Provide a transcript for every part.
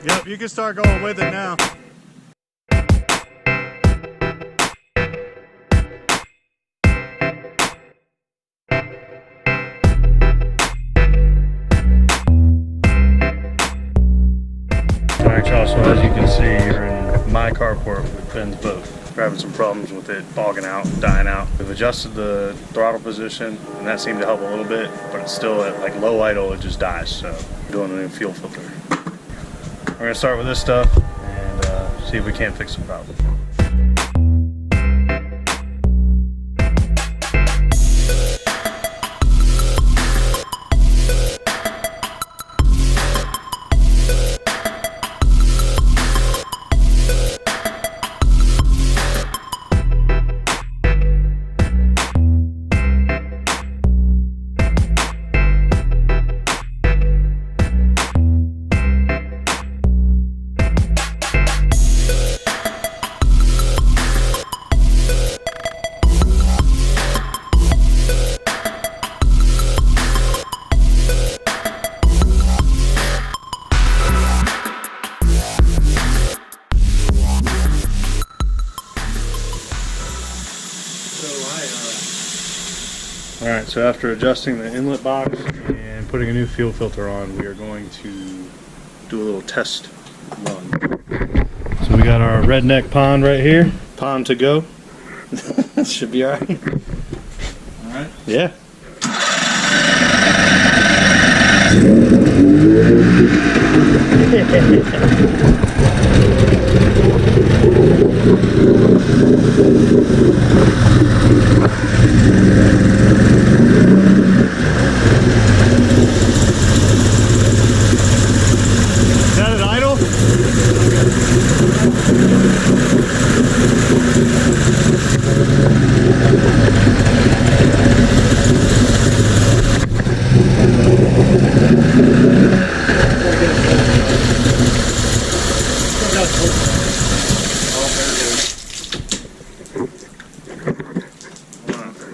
Yep, you can start going with it now. Alright y'all, so as you can see, you're in my carport with Ben's boat. We're having some problems with it bogging out, dying out. We've adjusted the throttle position and that seemed to help a little bit, but it's still at like low idle, it just dies. So we're doing a new fuel filter. We're gonna start with this stuff and see if we can't fix the problem. Alright, so after adjusting the inlet box and putting a new fuel filter on, we are going to do a little test run. So we got our redneck pond right here. Pond to go. Should be alright. Alright? Yeah.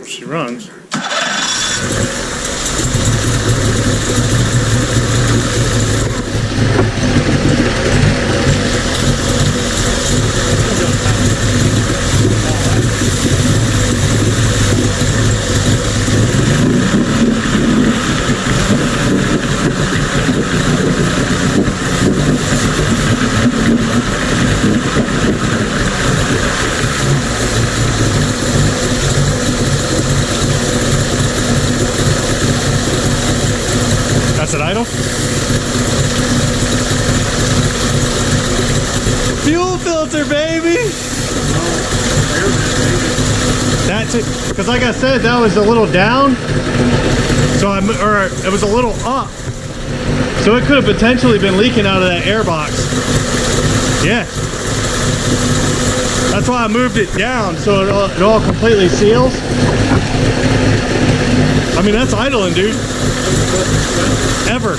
She runs. That's an idle. Fuel filter, baby. That's it. Because like I said, that was a little down. So it was a little up. So it could have potentially been leaking out of that airbox. Yeah. That's why I moved it down so it all completely seals. I mean, that's idling, dude. Ever.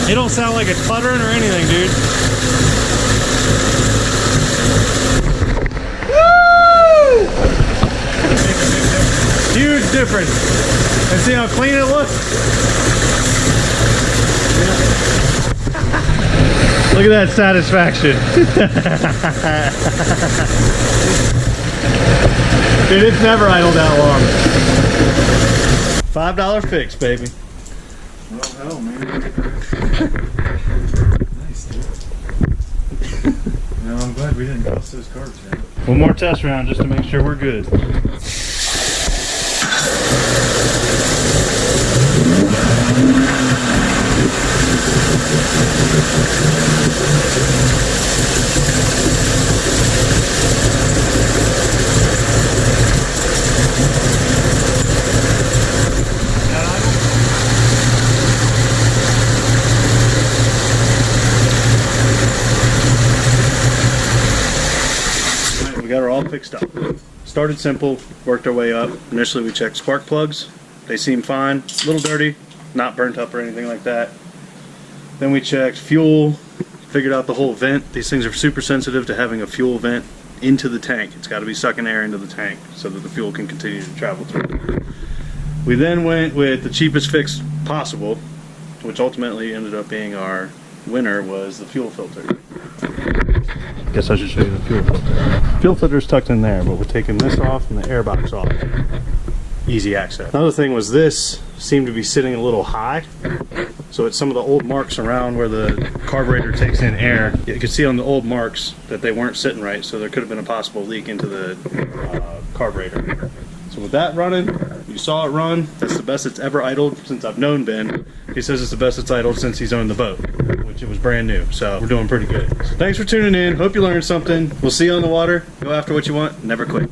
It don't sound like it's cluttering or anything, dude. Woo! Huge difference. And see how clean it looks? Look at that satisfaction. Dude, it's never idled that long. $5 fix, baby. Well, hell, man. Nice, dude. No, I'm glad we didn't bust those carbs, man. One more test round just to make sure we're good. We got her all fixed up. Started simple, worked our way up. Initially we checked spark plugs. They seem fine, a little dirty, not burnt up or anything like that. Then we checked fuel, figured out the whole vent. These things are super sensitive to having a fuel vent into the tank. It's got to be sucking air into the tank so that the fuel can continue to travel through. We then went with the cheapest fix possible, which ultimately ended up being our winner, was the fuel filter. Guess I should show you the fuel filter. Fuel filter's tucked in there, but we're taking this off and the airbox off. Easy access. Another thing was this seemed to be sitting a little high, so it's some of the old marks around where the carburetor takes in air. You could see on the old marks that they weren't sitting right, so there could have been a possible leak into the carburetor. So with that running, you saw it run. That's the best it's ever idled since I've known Ben. He says it's the best it's idled since he's owned the boat, which it was brand new. So we're doing pretty good. So thanks for tuning in. Hope you learned something. We'll see you on the water. Go after what you want. Never quit.